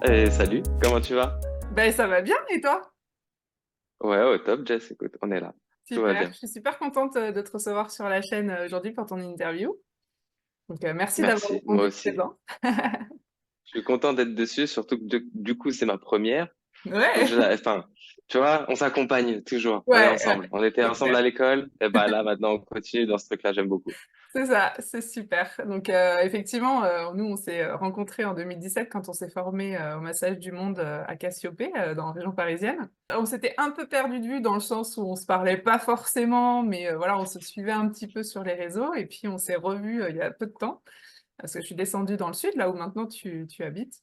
Salut, comment tu vas? Ben, ça va bien et toi? Ouais, au top, Jess, écoute, on est là. Tout va Super, bien. je suis super contente de te recevoir sur la chaîne aujourd'hui pour ton interview. Donc, merci d'avoir Merci, moi répondu aussi. présent. Je suis content d'être dessus, surtout que du coup, c'est ma première. Donc, Ouais, enfin, tu vois, on s'accompagne toujours. On est ouais, ensemble. On était c'est ensemble clair. à l'école. Et bah là, maintenant, on continue dans ce truc-là. J'aime beaucoup. C'est ça, c'est super. Donc, effectivement, nous, on s'est rencontrés en 2017 quand on s'est formé au Massage du Monde à Cassiopée, dans la région parisienne. On s'était un peu perdu de vue dans le sens où on se parlait pas forcément, mais voilà, on se suivait un petit peu sur les réseaux et puis on s'est revus il y a peu de temps. Parce que je suis descendue dans le sud, là où maintenant tu habites.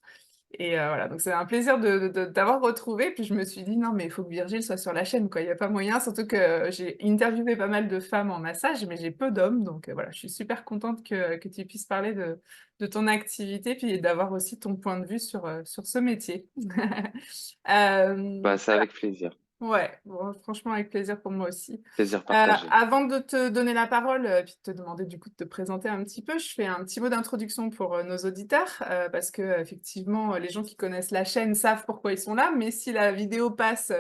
Et voilà, donc c'est un plaisir de t'avoir retrouvé. Puis je me suis dit, non, mais il faut que Virgile soit sur la chaîne, quoi. Il n'y a pas moyen, surtout que j'ai interviewé pas mal de femmes en massage, mais j'ai peu d'hommes. Donc voilà, je suis super contente que tu puisses parler de ton activité, puis d'avoir aussi ton point de vue sur ce métier. Bah, c'est avec plaisir. Ouais, bon, franchement, avec plaisir pour moi aussi. Plaisir partagé. Avant de te donner la parole, puis de te demander du coup de te présenter un petit peu, je fais un petit mot d'introduction pour nos auditeurs, parce que effectivement, les gens qui connaissent la chaîne savent pourquoi ils sont là, mais si la vidéo passe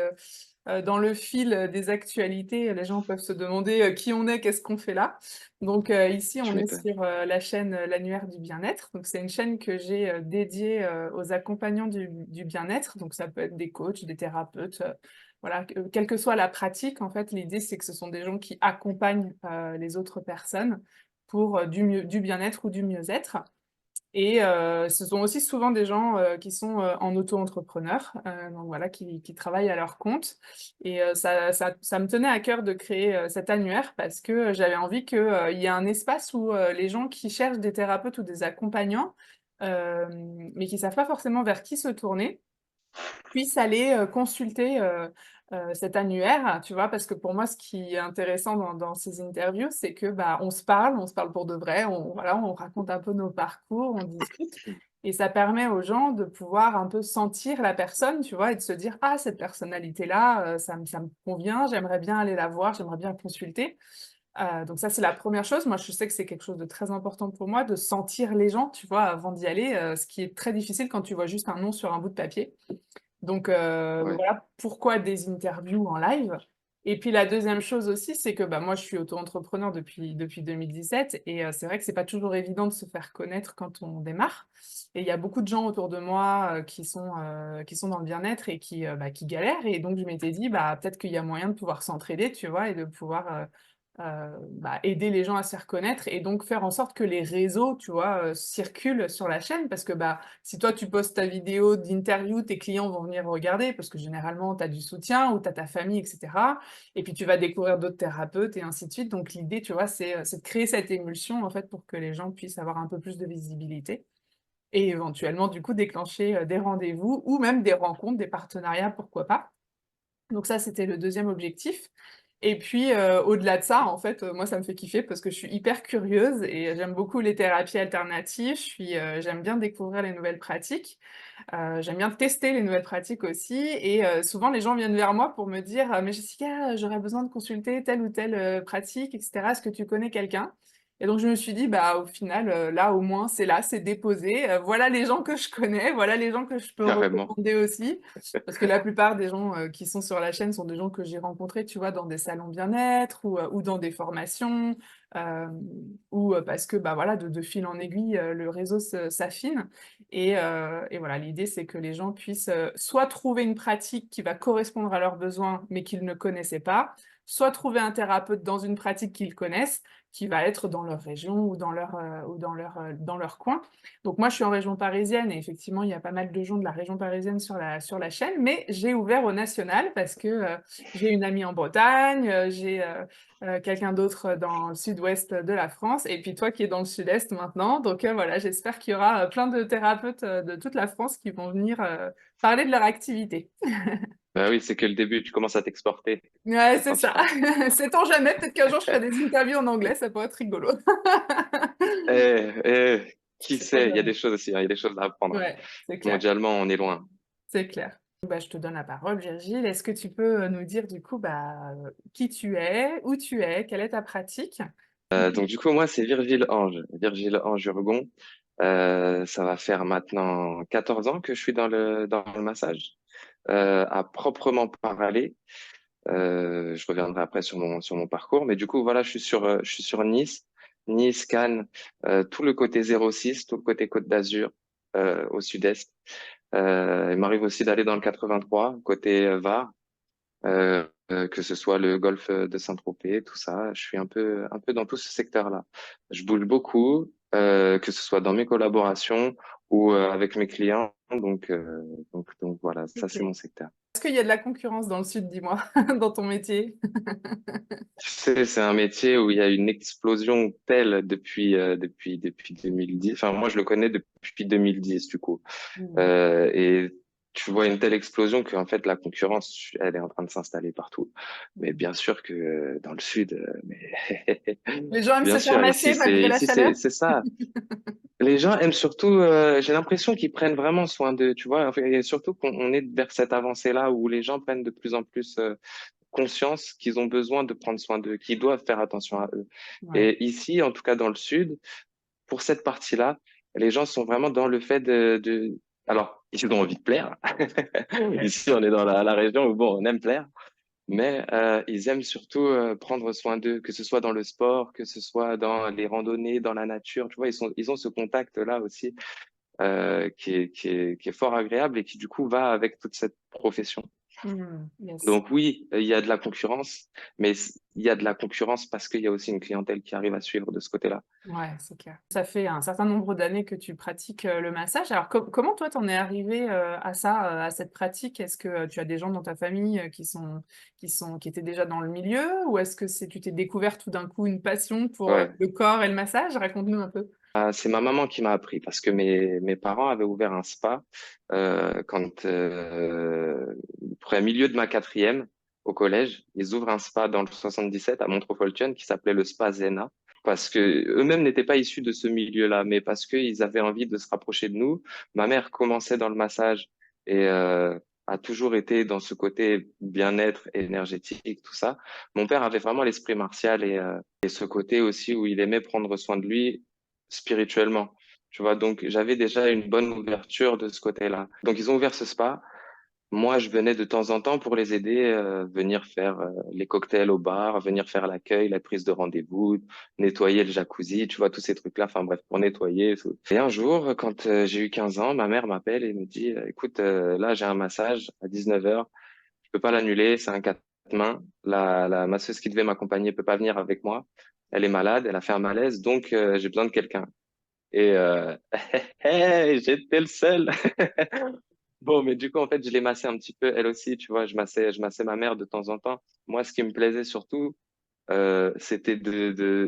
dans le fil des actualités, les gens peuvent se demander qui on est, qu'est-ce qu'on fait là. Donc ici, Tu on est m'étonnes. sur la chaîne L'Annuaire du Bien-être. Donc c'est une chaîne que j'ai dédiée aux accompagnants du bien-être. Donc ça peut être des coachs, des thérapeutes. Voilà, quelle que soit la pratique, en fait, l'idée, c'est que ce sont des gens qui accompagnent les autres personnes pour du bien-être ou du mieux-être. Et ce sont aussi souvent des gens qui sont en auto-entrepreneur, donc voilà, qui travaillent à leur compte. Et ça me tenait à cœur de créer cet annuaire parce que j'avais envie qu'il y ait un espace où les gens qui cherchent des thérapeutes ou des accompagnants, euh, mais qui savent pas forcément vers qui se tourner, puisse aller consulter cet annuaire, tu vois, parce que pour moi, ce qui est intéressant dans ces interviews, c'est que bah, on se parle pour de vrai, voilà, on raconte un peu nos parcours, on discute, et ça permet aux gens de pouvoir un peu sentir la personne, tu vois, et de se dire, ah, cette personnalité-là, ça me convient, j'aimerais bien aller la voir, j'aimerais bien consulter. Donc ça, c'est la première chose. Moi, je sais que c'est quelque chose de très important pour moi, de sentir les gens, tu vois, avant d'y aller, ce qui est très difficile quand tu vois juste un nom sur un bout de papier. Donc Ouais. voilà pourquoi des interviews en live. Et puis la deuxième chose aussi, c'est que bah, moi je suis auto-entrepreneur depuis 2017 et c'est vrai que c'est pas toujours évident de se faire connaître quand on démarre. Et il y a beaucoup de gens autour de moi qui sont dans le bien-être et qui galèrent. Et donc je m'étais dit, bah, peut-être qu'il y a moyen de pouvoir s'entraider, tu vois, et de pouvoir bah, aider les gens à se faire connaître et donc faire en sorte que les réseaux, tu vois, circulent sur la chaîne parce que bah, si toi tu postes ta vidéo d'interview, tes clients vont venir regarder parce que généralement tu as du soutien ou tu as ta famille, etc. Et puis tu vas découvrir d'autres thérapeutes et ainsi de suite. Donc l'idée, tu vois, c'est de créer cette émulsion en fait pour que les gens puissent avoir un peu plus de visibilité et éventuellement du coup déclencher des rendez-vous ou même des rencontres, des partenariats, pourquoi pas. Donc ça, c'était le deuxième objectif. Et puis, au-delà de ça, en fait, moi, ça me fait kiffer parce que je suis hyper curieuse et j'aime beaucoup les thérapies alternatives. J'aime bien découvrir les nouvelles pratiques. J'aime bien tester les nouvelles pratiques aussi. Et souvent, les gens viennent vers moi pour me dire, mais Jessica, j'aurais besoin de consulter telle ou telle pratique, etc. Est-ce que tu connais quelqu'un? Et donc, je me suis dit, bah, au final, là, au moins, c'est là, c'est déposé. Voilà les gens que je connais, voilà les gens que je peux Carrément. recommander aussi. Parce que la plupart des gens qui sont sur la chaîne sont des gens que j'ai rencontrés, tu vois, dans des salons bien-être ou dans des formations, euh, ou parce que, bah voilà, de fil en aiguille, le réseau s'affine. Et voilà, l'idée, c'est que les gens puissent soit trouver une pratique qui va correspondre à leurs besoins, mais qu'ils ne connaissaient pas, soit trouver un thérapeute dans une pratique qu'ils connaissent, qui va être dans leur région ou dans leur coin. Donc moi, je suis en région parisienne et effectivement, il y a pas mal de gens de la région parisienne sur la chaîne, mais j'ai ouvert au national parce que j'ai une amie en Bretagne, j'ai quelqu'un d'autre dans le sud-ouest de la France, et puis toi qui es dans le sud-est maintenant. Donc voilà, j'espère qu'il y aura plein de thérapeutes de toute la France qui vont venir parler de leur activité. Bah oui, c'est que le début. Tu commences à t'exporter Ouais, c'est ça. tranquillement. Sait-on jamais, peut-être qu'un jour je ferai des interviews en anglais, ça pourrait être rigolo. Qui Sait-on sait, il y a des jamais. choses aussi, hein, il y a des choses à apprendre. Ouais, c'est clair. Mondialement, on est loin. C'est clair. Bah, je te donne la parole, Virgile. Est-ce que tu peux nous dire du coup bah, qui tu es, où tu es, quelle est ta pratique? Donc du coup, moi, c'est Virgile Ange Urgon. Ça va faire maintenant 14 ans que je suis dans le massage. À proprement parler, je reviendrai après sur mon parcours, mais du coup, voilà, je suis sur Nice, Nice, Cannes, tout le côté 06, tout le côté Côte d'Azur, au sud-est. Il m'arrive aussi d'aller dans le 83, côté Var, que ce soit le golfe de Saint-Tropez, tout ça. Je suis un peu dans tout ce secteur-là. Je bouge beaucoup, que ce soit dans mes collaborations ou avec mes clients. Donc voilà, ça c'est OK. mon secteur. Est-ce qu'il y a de la concurrence dans le sud, dis-moi, dans ton métier? Tu sais, c'est un métier où il y a une explosion telle depuis 2010. Enfin, moi, je le connais depuis 2010, du coup. Mmh. Et tu vois une telle explosion qu'en fait, la concurrence, elle est en train de s'installer partout. Mais Mmh. bien sûr que dans le sud, mais Les gens aiment bien se faire sûr, masser malgré la chaleur? c'est ça. Les gens aiment surtout, j'ai l'impression qu'ils prennent vraiment soin d'eux, tu vois. Enfin, et surtout qu'on est vers cette avancée-là où les gens prennent de plus en plus conscience qu'ils ont besoin de prendre soin d'eux, qu'ils doivent faire attention à eux. Ouais. Et ici, en tout cas dans le sud, pour cette partie-là, les gens sont vraiment dans le fait Alors, ils ont envie de plaire. OK. Ici, on est dans la région où, bon, on aime plaire, mais ils aiment surtout prendre soin d'eux, que ce soit dans le sport, que ce soit dans les randonnées, dans la nature. Tu vois, ils ont ce contact-là aussi qui est fort agréable et qui, du coup, va avec toute cette profession. Mmh. Yes. Donc oui, il y a de la concurrence, mais il y a de la concurrence parce qu'il y a aussi une clientèle qui arrive à suivre de ce côté-là. Ouais, c'est clair. Ça fait un certain nombre d'années que tu pratiques, le massage. Alors comment toi t'en es arrivé à ça, à cette pratique? Est-ce que, tu as des gens dans ta famille, qui étaient déjà dans le milieu? Ou est-ce que tu t'es découvert tout d'un coup une passion pour, Ouais. le corps et le massage? Raconte-nous un peu. C'est ma maman qui m'a appris parce que mes parents avaient ouvert un spa quand, pour un milieu de ma quatrième au collège, ils ouvrent un spa dans le 77 à Montreux-Foltione qui s'appelait le Spa Zena parce que eux-mêmes n'étaient pas issus de ce milieu-là, mais parce qu'ils avaient envie de se rapprocher de nous. Ma mère commençait dans le massage et a toujours été dans ce côté bien-être énergétique, tout ça. Mon père avait vraiment l'esprit martial et ce côté aussi où il aimait prendre soin de lui spirituellement. Tu vois, donc j'avais déjà une bonne ouverture de ce côté-là. Donc ils ont ouvert ce spa. Moi, je venais de temps en temps pour les aider, venir faire les cocktails au bar, venir faire l'accueil, la prise de rendez-vous, nettoyer le jacuzzi, tu vois, tous ces trucs-là. Enfin bref, pour nettoyer. Tout. Et un jour, quand j'ai eu 15 ans, ma mère m'appelle et me dit, écoute, là, j'ai un massage à 19 heures. Je peux pas l'annuler, c'est un quatre mains. La masseuse qui devait m'accompagner peut pas venir avec moi. Elle est malade, elle a fait un malaise, donc j'ai besoin de quelqu'un. Et hey, j'étais le seul. Bon, mais du coup, en fait, je l'ai massé un petit peu, elle aussi, tu vois, je massais ma mère de temps en temps. Moi, ce qui me plaisait surtout, c'était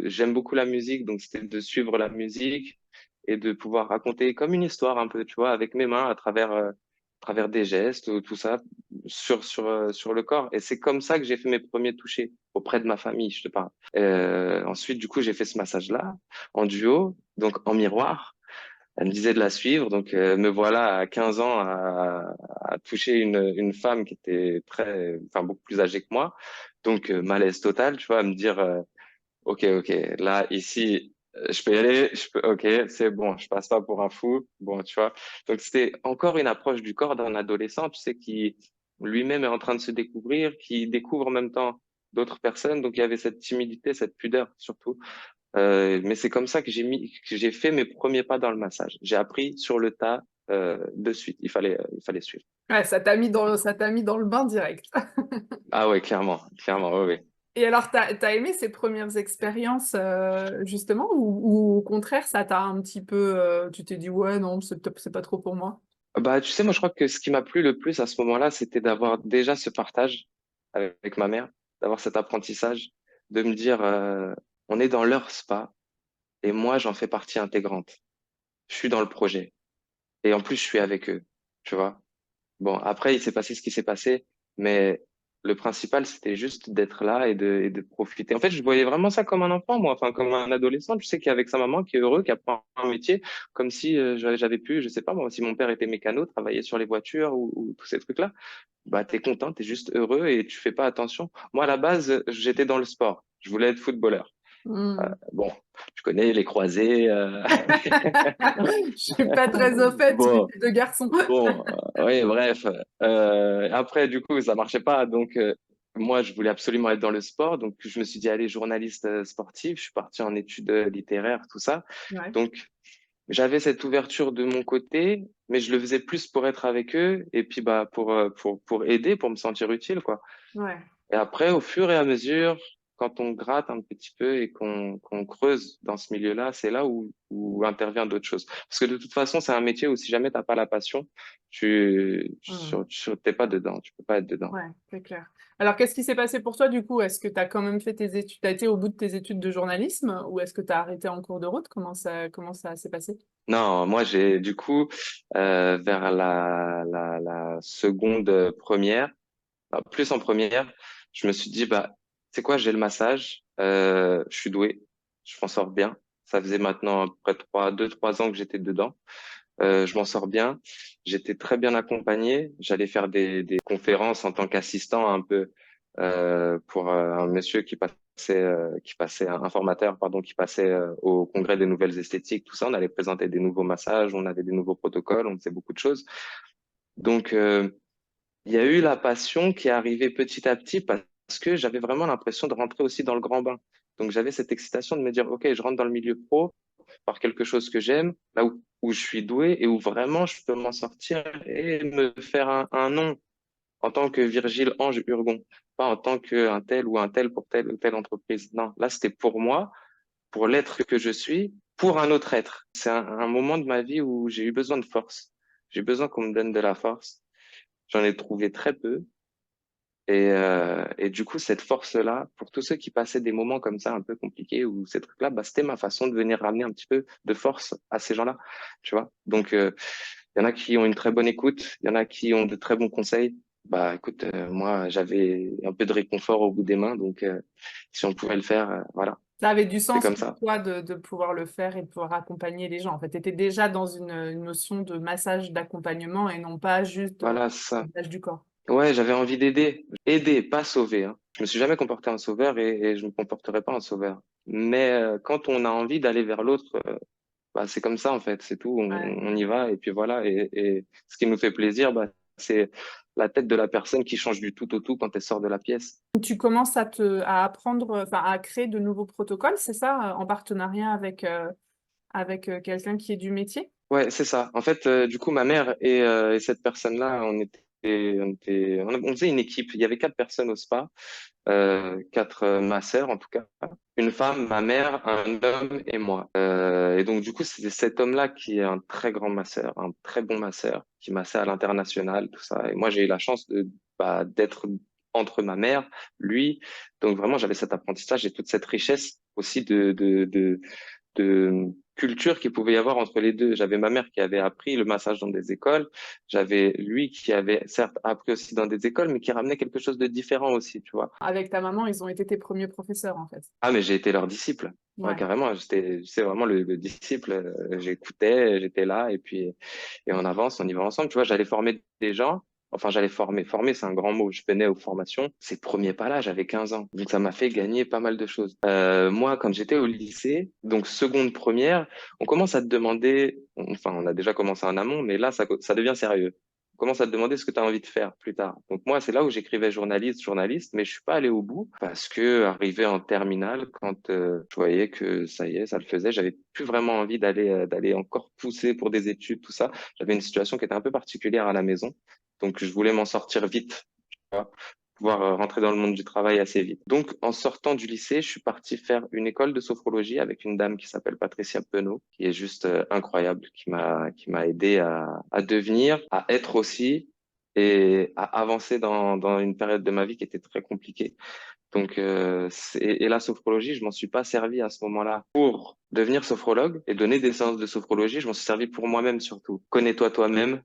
j'aime beaucoup la musique, donc c'était de suivre la musique et de pouvoir raconter comme une histoire un peu, tu vois, avec mes mains à travers des gestes, tout ça, sur le corps. Et c'est comme ça que j'ai fait mes premiers touchés auprès de ma famille, je te parle. Ensuite, du coup, j'ai fait ce massage-là en duo, donc en miroir. Elle me disait de la suivre, donc me voilà à 15 ans à toucher une femme qui était enfin beaucoup plus âgée que moi, donc malaise total, tu vois, à me dire ok, là ici je peux y aller, ok, c'est bon, je passe pas pour un fou, bon, tu vois. Donc c'était encore une approche du corps d'un adolescent, tu sais, qui lui-même est en train de se découvrir, qui découvre en même temps d'autres personnes, donc il y avait cette timidité, cette pudeur surtout. Mais c'est comme ça que j'ai fait mes premiers pas dans le massage. J'ai appris sur le tas de suite. Il fallait suivre. Ouais, ça t'a mis dans le bain direct. Ah ouais, clairement, ouais, ouais. Et alors, t'as aimé ces premières expériences, justement, ou au contraire, ça t'a un petit peu, tu t'es dit: «Ouais, non, c'est pas trop pour moi»? Bah, tu sais, moi, je crois que ce qui m'a plu le plus à ce moment-là, c'était d'avoir déjà ce partage avec ma mère, d'avoir cet apprentissage, de me dire, on est dans leur spa et moi, j'en fais partie intégrante. Je suis dans le projet et en plus, je suis avec eux, tu vois. Bon, après, il s'est passé ce qui s'est passé, mais le principal, c'était juste d'être là et de profiter. En fait, je voyais vraiment ça comme un enfant, moi, enfin, comme un adolescent, tu sais, qui est avec sa maman, qui est heureux, qui apprend un métier, comme si j'avais pu, je sais pas, moi, si mon père était mécano, travaillait sur les voitures ou tous ces trucs-là, bah, t'es content, t'es juste heureux et tu fais pas attention. Moi, à la base, j'étais dans le sport. Je voulais être footballeur. Hmm. Bon, je connais les croisés. Je suis pas très au fait du Bon, type de garçon. bon, oui, bref. Après, du coup, ça marchait pas. Donc, moi, je voulais absolument être dans le sport. Donc, je me suis dit, allez, journaliste sportif. Je suis parti en études littéraires, tout ça. Ouais, Donc, j'avais cette ouverture de mon côté, mais je le faisais plus pour être avec eux et puis bah pour aider, pour me sentir utile, quoi. ouais, Et après, au fur et à mesure, quand on gratte un petit peu et qu'on creuse dans ce milieu-là, c'est là où intervient d'autres choses. Parce que de toute façon, c'est un métier où si jamais t'as pas la passion, hmm. t'es pas dedans, tu peux pas être dedans. Ouais, c'est clair. Alors, qu'est-ce qui s'est passé pour toi du coup? Est-ce que tu as quand même fait tes études, t'as été au bout de tes études de journalisme ou est-ce que tu as arrêté en cours de route? Comment ça s'est passé? Non, moi j'ai du coup vers la seconde première, plus en première, je me suis dit bah c'est quoi, j'ai le massage, je suis doué, je m'en sors bien. Ça faisait maintenant à peu près 2, 3 ans que j'étais dedans. Je m'en sors bien. J'étais très bien accompagné. J'allais faire des conférences en tant qu'assistant un peu pour un monsieur qui passait un formateur pardon qui passait au congrès des nouvelles esthétiques, tout ça. On allait présenter des nouveaux massages, on avait des nouveaux protocoles, on faisait beaucoup de choses. Donc il y a eu la passion qui est arrivée petit à petit parce que j'avais vraiment l'impression de rentrer aussi dans le grand bain. Donc j'avais cette excitation de me dire, OK, je rentre dans le milieu pro par quelque chose que j'aime, là où je suis doué et où vraiment je peux m'en sortir et me faire un nom en tant que Virgile Ange Urgon, pas en tant qu'un tel ou un tel pour telle ou telle entreprise. Non, là c'était pour moi, pour l'être que je suis, pour un autre être. C'est un moment de ma vie où j'ai eu besoin de force. J'ai besoin qu'on me donne de la force. J'en ai trouvé très peu. Et du coup, cette force-là, pour tous ceux qui passaient des moments comme ça un peu compliqués ou ces trucs-là, bah, c'était ma façon de venir ramener un petit peu de force à ces gens-là, tu vois. Donc, il y en a qui ont une très bonne écoute, il y en a qui ont de très bons conseils. Bah, écoute, moi, j'avais un peu de réconfort au bout des mains, donc si on pouvait le faire, voilà, Ça avait du c'est sens comme pour ça. toi de pouvoir le faire et de pouvoir accompagner les gens. En fait, tu étais déjà dans une notion de massage d'accompagnement et non pas juste Voilà, ça. massage du corps. Ouais, j'avais envie d'aider. Aider, pas sauver, hein. Je me suis jamais comporté en sauveur et je me comporterai pas en sauveur. Mais quand on a envie d'aller vers l'autre, bah, c'est comme ça en fait, c'est tout. Ouais. On y va et puis voilà. Et ce qui nous fait plaisir, bah, c'est la tête de la personne qui change du tout au tout quand elle sort de la pièce. Tu commences à apprendre, enfin, à créer de nouveaux protocoles, c'est ça, en partenariat avec quelqu'un qui est du métier? Ouais, c'est ça. En fait, du coup, ma mère et cette personne-là, on faisait une équipe. Il y avait 4 personnes au spa, 4 masseurs en tout cas, une femme, ma mère, un homme et moi. Et donc du coup, c'est cet homme-là qui est un très grand masseur, un très bon masseur, qui massait à l'international, tout ça. Et moi, j'ai eu la chance d'être entre ma mère, lui. Donc vraiment, j'avais cet apprentissage et toute cette richesse aussi de culture qu'il pouvait y avoir entre les deux. J'avais ma mère qui avait appris le massage dans des écoles, j'avais lui qui avait certes appris aussi dans des écoles, mais qui ramenait quelque chose de différent aussi, tu vois. Avec ta maman, ils ont été tes premiers professeurs, en fait. Ah, mais j'ai été leur disciple. Ouais, Ouais. carrément. C'est vraiment le disciple. J'écoutais, j'étais là, et on avance, on y va ensemble. Tu vois, j'allais former des gens. Enfin, j'allais former. Former, c'est un grand mot. Je venais aux formations. Ces premiers pas là, j'avais 15 ans. Donc, ça m'a fait gagner pas mal de choses. Moi, quand j'étais au lycée, donc seconde, première, on commence à te demander, enfin, on a déjà commencé en amont, mais là, ça devient sérieux. On commence à te demander ce que tu as envie de faire plus tard. Donc moi, c'est là où j'écrivais journaliste, mais je suis pas allé au bout parce que arrivé en terminale, quand je voyais que ça y est, ça le faisait, j'avais plus vraiment envie d'aller encore pousser pour des études, tout ça. J'avais une situation qui était un peu particulière à la maison, donc je voulais m'en sortir vite, tu vois, pouvoir rentrer dans le monde du travail assez vite. Donc en sortant du lycée, je suis parti faire une école de sophrologie avec une dame qui s'appelle Patricia Penaud, qui est juste incroyable, qui m'a aidé à devenir, à être aussi et à avancer dans une période de ma vie qui était très compliquée. Donc, et la sophrologie, je m'en suis pas servi à ce moment-là pour devenir sophrologue et donner des séances de sophrologie. Je m'en suis servi pour moi-même surtout. Connais-toi toi-même,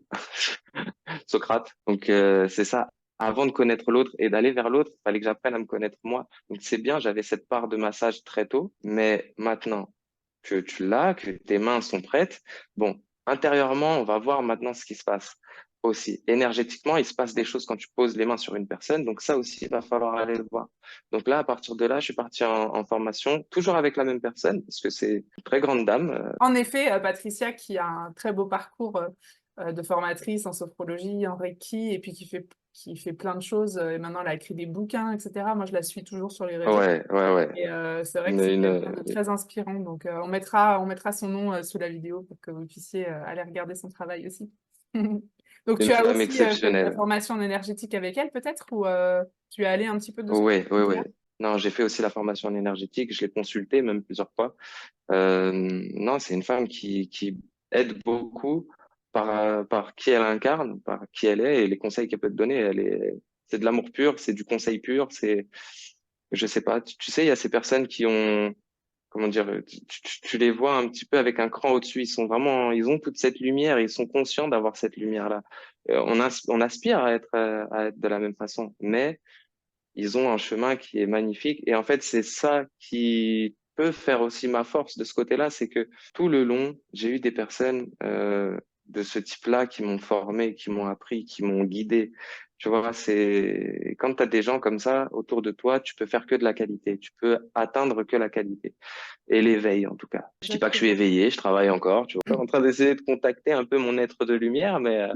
Socrate. Donc, c'est ça. Avant de connaître l'autre et d'aller vers l'autre, il fallait que j'apprenne à me connaître moi. Donc, c'est bien, j'avais cette part de massage très tôt, mais maintenant que tu l'as, que tes mains sont prêtes, bon, intérieurement, on va voir maintenant ce qui se passe. aussi. Énergétiquement, il se passe des choses quand tu poses les mains sur une personne. Donc ça aussi, il va falloir aller le voir. Donc là, à partir de là, je suis parti en formation, toujours avec la même personne, parce que c'est une très grande dame. En effet, Patricia qui a un très beau parcours de formatrice en sophrologie, en Reiki, et puis qui fait plein de choses. Et maintenant, elle a écrit des bouquins, etc. Moi, je la suis toujours sur les réseaux. Ouais, ouais, ouais. Et c'est vrai que Une, c'est quelqu'un de une, très inspirant. Donc, on mettra son nom sous la vidéo pour que vous puissiez aller regarder son travail aussi. Donc, une tu as femme aussi fait de la exceptionnelle. formation en énergétique avec elle, peut-être, ou tu es allé un petit peu de ce Oui, oui, côté-là? oui. Non, j'ai fait aussi la formation en énergétique. Je l'ai consultée même plusieurs fois. Non, c'est une femme qui aide beaucoup par qui elle incarne, par qui elle est et les conseils qu'elle peut te donner. C'est de l'amour pur, c'est du conseil pur, je sais pas, tu sais, il y a ces personnes qui ont, comment dire, tu les vois un petit peu avec un cran au-dessus. Ils ont toute cette lumière, ils sont conscients d'avoir cette lumière-là. On aspire à être de la même façon, mais ils ont un chemin qui est magnifique. Et en fait, c'est ça qui peut faire aussi ma force de ce côté-là, c'est que tout le long, j'ai eu des personnes de ce type-là qui m'ont formé, qui m'ont appris, qui m'ont guidé. Tu vois, c'est quand tu as des gens comme ça autour de toi, tu peux faire que de la qualité, tu peux atteindre que la qualité et l'éveil en tout cas. Je dis pas que je suis Exactement. éveillé, je travaille encore, tu vois, en train d'essayer de contacter un peu mon être de lumière, mais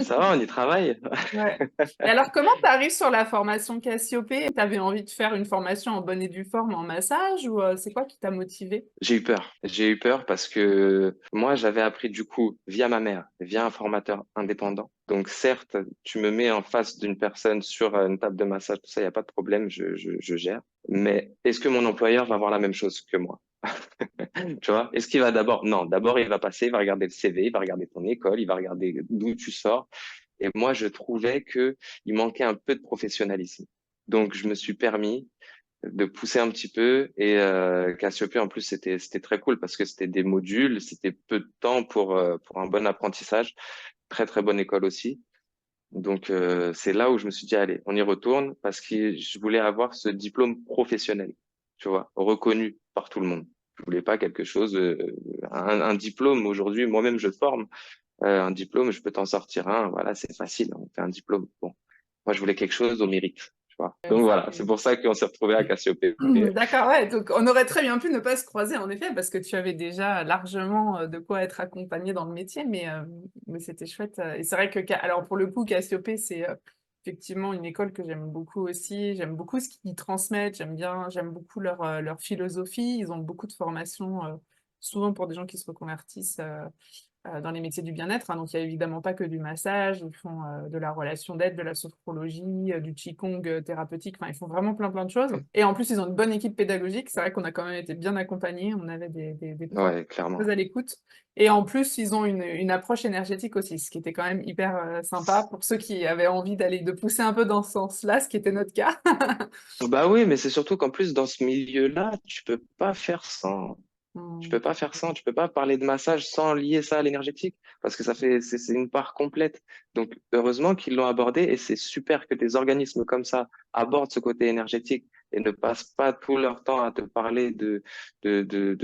ça va, on y travaille. Ouais. Et alors, comment tu arrives sur la formation Cassiopée? Tu avais envie de faire une formation en bonne et due forme en massage ou c'est quoi qui t'a motivé? J'ai eu peur. J'ai eu peur parce que moi, j'avais appris du coup via ma mère, via un formateur indépendant. Donc certes, tu me mets en face d'une personne sur une table de massage, tout ça, il n'y a pas de problème, je gère. Mais est-ce que mon employeur va voir la même chose que moi? Tu vois? Est-ce qu'il va d'abord? Non, d'abord, il va passer, il va regarder le CV, il va regarder ton école, il va regarder d'où tu sors. Et moi, je trouvais que il manquait un peu de professionnalisme. Donc, je me suis permis de pousser un petit peu et Cassiopée en plus c'était très cool parce que c'était des modules, c'était peu de temps pour un bon apprentissage, très très bonne école aussi. Donc c'est là où je me suis dit allez, on y retourne parce que je voulais avoir ce diplôme professionnel, tu vois, reconnu par tout le monde. Je voulais pas quelque chose un diplôme aujourd'hui, moi-même je forme un diplôme, je peux t'en sortir un, voilà, c'est facile, on fait un diplôme. Bon, moi je voulais quelque chose au mérite, tu vois. Donc voilà, c'est pour ça qu'on s'est retrouvé à Cassiopée. D'accord, ouais. Donc, on aurait très bien pu ne pas se croiser, en effet, parce que tu avais déjà largement de quoi être accompagné dans le métier, mais c'était chouette. Et c'est vrai que, alors pour le coup, Cassiopée, c'est effectivement une école que j'aime beaucoup aussi. J'aime beaucoup ce qu'ils transmettent. J'aime beaucoup leur philosophie. Ils ont beaucoup de formations, souvent pour des gens qui se reconvertissent. Dans les métiers du bien-être, hein. Donc, il n'y a évidemment pas que du massage, ils font de la relation d'aide, de la sophrologie, du qigong thérapeutique, enfin, ils font vraiment plein de choses. Et en plus, ils ont une bonne équipe pédagogique, c'est vrai qu'on a quand même été bien accompagnés, on avait des profs Ouais, clairement. très à l'écoute. Et en plus, ils ont une approche énergétique aussi, ce qui était quand même hyper sympa pour ceux qui avaient envie de pousser un peu dans ce sens-là, ce qui était notre cas. Bah oui, mais c'est surtout qu'en plus, dans ce milieu-là, tu peux pas faire sans. Tu Hmm. peux pas faire sans. Tu peux pas parler de massage sans lier ça à l'énergétique parce que c'est une part complète. Donc, heureusement qu'ils l'ont abordé et c'est super que des organismes comme ça abordent ce côté énergétique et ne passent pas tout leur temps à te parler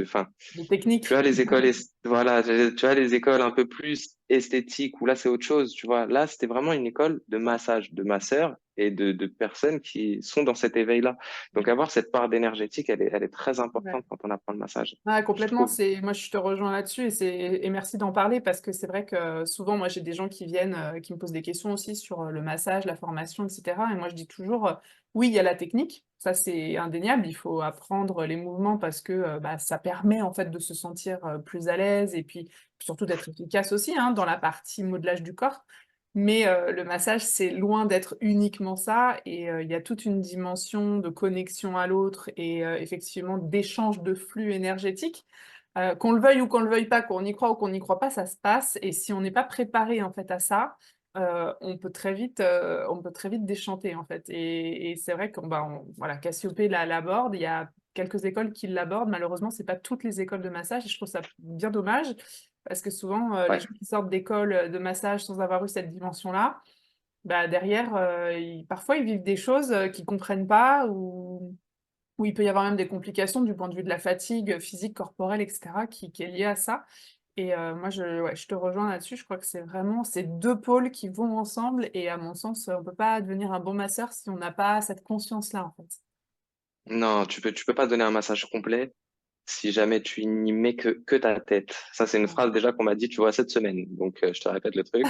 enfin, Des tu techniques. as les écoles, voilà, tu as les écoles un peu plus esthétiques où là c'est autre chose, tu vois. Là, c'était vraiment une école de massage, de masseurs et de personnes qui sont dans cet éveil-là. Donc avoir cette part d'énergétique, elle est très Ouais. importante quand on apprend le massage, Ah, je complètement, trouve. moi je te rejoins là-dessus et merci d'en parler parce que c'est vrai que souvent moi j'ai des gens qui viennent, qui me posent des questions aussi sur le massage, la formation, etc. Et moi je dis toujours, oui, il y a la technique, ça c'est indéniable, il faut apprendre les mouvements parce que bah, ça permet en fait de se sentir plus à l'aise et puis surtout d'être efficace aussi hein, dans la partie modelage du corps. Mais le massage, c'est loin d'être uniquement ça et il y a toute une dimension de connexion à l'autre et effectivement d'échange de flux énergétiques. Qu'on le veuille ou qu'on le veuille pas, qu'on y croit ou qu'on n'y croit pas, ça se passe et si on n'est pas préparé en fait à ça, on peut très vite déchanter en fait et c'est vrai qu'on bah, voilà, Cassiopée l'aborde, il y a quelques écoles qui l'abordent, malheureusement, c'est pas toutes les écoles de massage et je trouve ça bien dommage parce que souvent, les Ouais. gens qui sortent d'écoles de massage sans avoir eu cette dimension-là, bah, derrière, parfois, ils vivent des choses qu'ils ne comprennent pas ou il peut y avoir même des complications du point de vue de la fatigue physique, corporelle, etc., qui est liée à ça. Et moi, ouais, je te rejoins là-dessus. Je crois que c'est vraiment ces 2 pôles qui vont ensemble et à mon sens, on peut pas devenir un bon masseur si on n'a pas cette conscience-là, en fait. Non, tu peux pas donner un massage complet si jamais tu n'y mets que ta tête. Ça, c'est une Ouais. phrase déjà qu'on m'a dit, tu vois, cette semaine. Donc, je te répète le truc.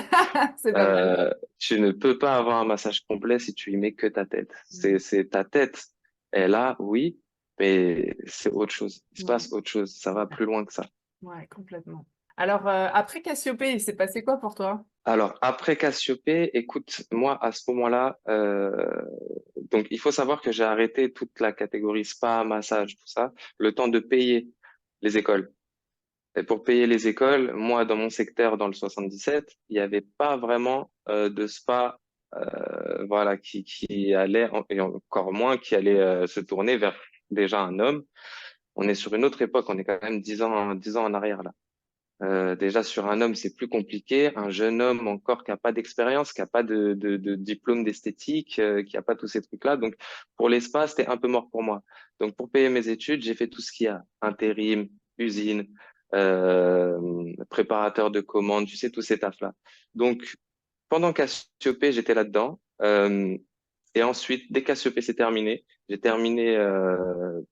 C'est pas mal. Tu ne peux pas avoir un massage complet si tu y mets que ta tête. Mmh. C'est ta tête. Elle est là, oui, mais c'est autre chose. Il se Ouais, passe autre chose. Ça va plus loin que ça. ouais, complètement. Alors, après Cassiopée, il s'est passé quoi pour toi? Alors, après Cassiopée, écoute, moi, à ce moment-là, donc il faut savoir que j'ai arrêté toute la catégorie spa, massage, tout ça, le temps de payer les écoles. Et pour payer les écoles, moi, dans mon secteur, dans le 77, il n'y avait pas vraiment de spa, voilà, qui allait, et encore moins qui allait se tourner vers déjà un homme. On est sur une autre époque, on est quand même 10 ans en arrière là. Déjà sur un homme, c'est plus compliqué. Un jeune homme encore qui a pas d'expérience, qui a pas de diplôme d'esthétique, qui a pas tous ces trucs-là. Donc pour l'espace, c'était un peu mort pour moi. Donc pour payer mes études, j'ai fait tout ce qu'il y a: intérim, usine, préparateur de commandes, tu sais tous ces tafs-là. Donc pendant Cassiopée, j'étais là-dedans. Et ensuite, dès que Cassiopée s'est terminé, j'ai terminé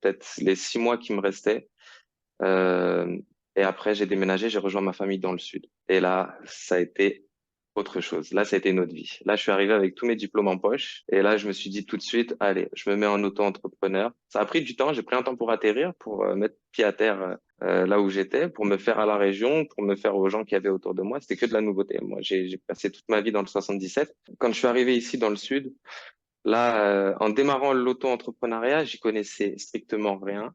peut-être les 6 mois qui me restaient. Euh, et après, j'ai déménagé, j'ai rejoint ma famille dans le sud. Et là, ça a été autre chose. Là, ça a été une autre vie. Là, je suis arrivé avec tous mes diplômes en poche. Et là, je me suis dit tout de suite, allez, je me mets en auto-entrepreneur. Ça a pris du temps. J'ai pris un temps pour atterrir, pour mettre pied à terre là où j'étais, pour me faire à la région, pour me faire aux gens qui avaient autour de moi. C'était que de la nouveauté. Moi, j'ai passé toute ma vie dans le 77. Quand je suis arrivé ici dans le sud, là, en démarrant l'auto-entrepreneuriat, j'y connaissais strictement rien.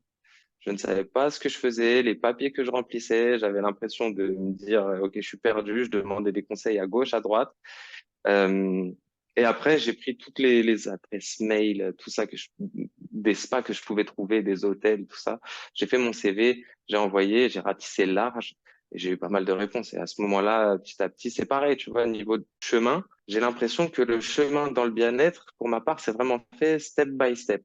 Je ne savais pas ce que je faisais, les papiers que je remplissais. J'avais l'impression de me dire, OK, je suis perdu. Je demandais des conseils à gauche, à droite. Euh, et après, j'ai pris toutes les adresses mail, tout ça des spas que je pouvais trouver, des hôtels, tout ça. J'ai fait mon CV, j'ai envoyé, j'ai ratissé large et j'ai eu pas mal de réponses. Et à ce moment-là, petit à petit, c'est pareil, tu vois, niveau de chemin, j'ai l'impression que le chemin dans le bien-être, pour ma part, c'est vraiment fait step by step.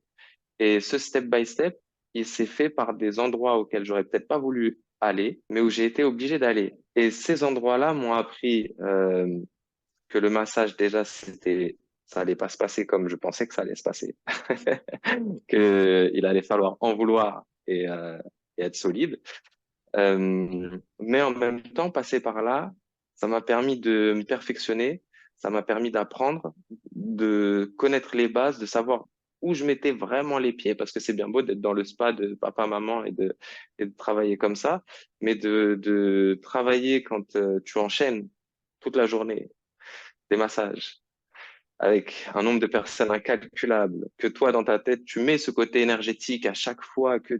Et ce step by step, il s'est fait par des endroits auxquels j'aurais peut-être pas voulu aller, mais où j'ai été obligé d'aller. Et ces endroits-là m'ont appris que le massage, déjà, ça allait pas se passer comme je pensais que ça allait se passer. Que il allait falloir en vouloir et être solide. Mais en même temps, passer par là, ça m'a permis de me perfectionner, ça m'a permis d'apprendre, de connaître les bases, de savoir où je mettais vraiment les pieds, parce que c'est bien beau d'être dans le spa de papa, maman et de travailler comme ça, mais de travailler quand tu enchaînes toute la journée des massages avec un nombre de personnes incalculable, que toi, dans ta tête, tu mets ce côté énergétique à chaque fois que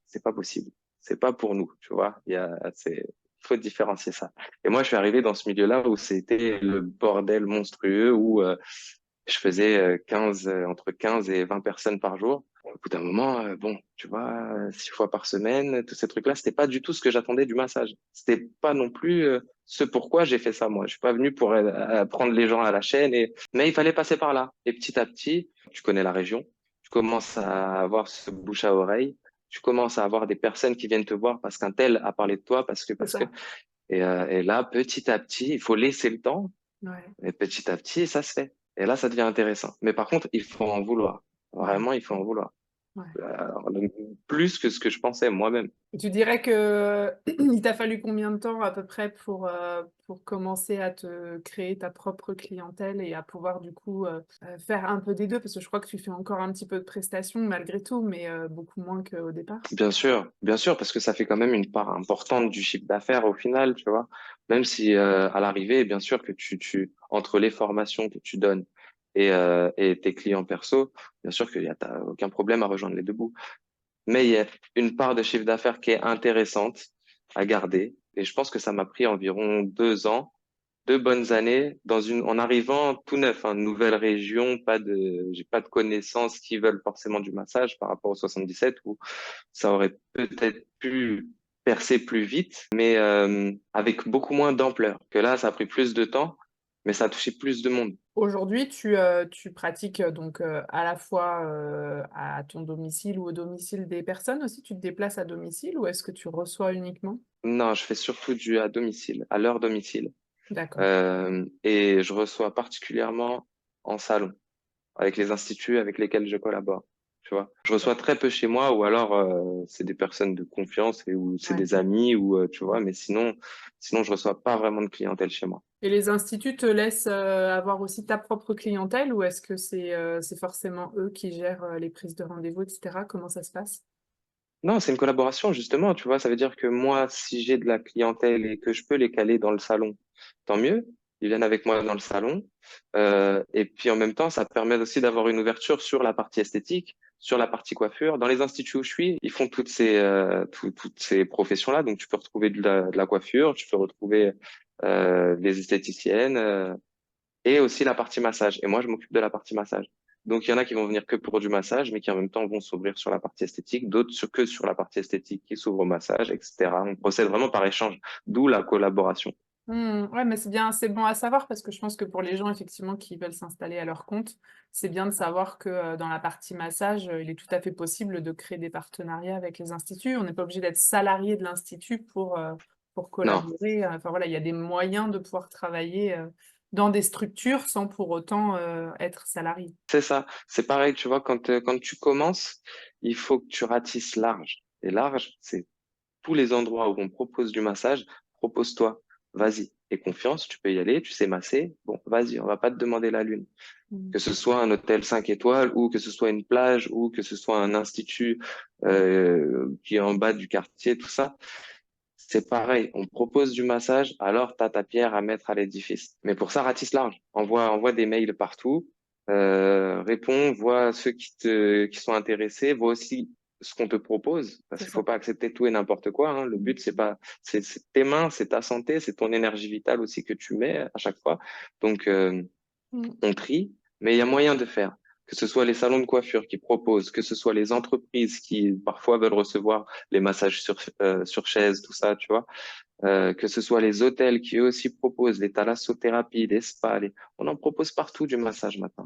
c'est pas possible. C'est pas pour nous, tu vois. Il faut différencier ça. Et moi, je suis arrivé dans ce milieu-là où c'était le bordel monstrueux, où je faisais entre 15 et 20 personnes par jour. Au bout d'un moment, bon, tu vois, 6 fois par semaine, tous ces trucs-là, c'était pas du tout ce que j'attendais du massage. C'était pas non plus ce pourquoi j'ai fait ça, moi. Je suis pas venu pour prendre les gens à la chaîne, mais il fallait passer par là. Et petit à petit, tu connais la région, tu commences à avoir ce bouche à oreille, tu commences à avoir des personnes qui viennent te voir parce qu'un tel a parlé de toi, C'est parce que, ça. et là, petit à petit, il faut laisser le temps, Ouais, et petit à petit, ça se fait. Et là, ça devient intéressant. Mais par contre, il faut en vouloir. ouais, Vraiment, il faut en vouloir. ouais. Alors, donc, plus que ce que je pensais moi-même. Et tu dirais que il t'a fallu combien de temps à peu près pour commencer à te créer ta propre clientèle et à pouvoir du coup, faire un peu des 2? Parce que je crois que tu fais encore un petit peu de prestations malgré tout, mais, beaucoup moins qu'au départ? Bien sûr, parce que ça fait quand même une part importante du chiffre d'affaires au final, tu vois. Même si à l'arrivée, bien sûr que entre les formations que tu donnes et tes clients perso, bien sûr t'as aucun problème à rejoindre les deux bouts. Mais il y a une part de chiffre d'affaires qui est intéressante à garder. Et je pense que ça m'a pris environ 2 ans, 2 bonnes années en arrivant tout neuf, hein, nouvelle région, j'ai pas de connaissances qui veulent forcément du massage par rapport au 77 où ça aurait peut-être pu percer plus vite, mais avec beaucoup moins d'ampleur. Que là, ça a pris plus de temps, mais ça a touché plus de monde. Aujourd'hui, tu pratiques, donc, à la fois, à ton domicile ou au domicile des personnes aussi? Tu te déplaces à domicile ou est-ce que tu reçois uniquement? Non, je fais surtout du à domicile, à leur domicile. D'accord. Et je reçois particulièrement en salon, avec les instituts avec lesquels je collabore. Tu vois, je reçois très peu chez moi, ou alors c'est des personnes de confiance et ou c'est Ouais. des amis ou tu vois, mais sinon je reçois pas vraiment de clientèle chez moi. Et les instituts te laissent avoir aussi ta propre clientèle ou est-ce que c'est forcément eux qui gèrent les prises de rendez-vous, etc. Comment ça se passe? Non, c'est une collaboration, justement, tu vois. Ça veut dire que moi, si j'ai de la clientèle et que je peux les caler dans le salon, tant mieux. Ils viennent avec moi dans le salon. Et puis en même temps, ça permet aussi d'avoir une ouverture sur la partie esthétique, sur la partie coiffure. Dans les instituts où je suis, ils font toutes ces professions-là. Donc tu peux retrouver de la coiffure, tu peux retrouver des esthéticiennes, et aussi la partie massage. Et moi, je m'occupe de la partie massage. Donc, il y en a qui vont venir que pour du massage, mais qui en même temps vont s'ouvrir sur la partie esthétique, d'autres que sur la partie esthétique qui s'ouvrent au massage, etc. On procède vraiment par échange, d'où la collaboration. Ouais, mais c'est bien, c'est bon à savoir parce que je pense que pour les gens effectivement qui veulent s'installer à leur compte, c'est bien de savoir que dans la partie massage, il est tout à fait possible de créer des partenariats avec les instituts. On n'est pas obligé d'être salarié de l'institut pour Non, collaborer. Enfin voilà, il y a des moyens de pouvoir travailler dans des structures sans pour autant être salarié. c'est ça. C'est pareil, tu vois, quand tu commences, il faut que tu ratisses large. Et large, c'est tous les endroits où on propose du massage, propose-toi. Vas-y. Et confiance, tu peux y aller, tu sais masser. Bon, vas-y, on va pas te demander la lune. Mm. Que ce soit un hôtel 5 étoiles ou que ce soit une plage ou que ce soit un institut qui est en bas du quartier, tout ça, c'est pareil. On propose du massage, alors tu as ta pierre à mettre à l'édifice. Mais pour ça, ratisse large. Envoie des mails partout, réponds, vois ceux qui sont intéressés, vois aussi ce qu'on te propose, parce C'est qu'il faut ça. pas accepter tout et n'importe quoi, hein. Le Mm. but, c'est pas, c'est tes mains, c'est ta santé, c'est ton énergie vitale aussi que tu mets à chaque fois. Donc, Mm. on trie, mais il y a moyen de faire. Que ce soit les salons de coiffure qui proposent, que ce soit les entreprises qui parfois veulent recevoir les massages sur chaise, tout ça, tu vois. Que ce soit les hôtels qui eux aussi proposent les thalassothérapies, les spas, on en propose partout du massage maintenant.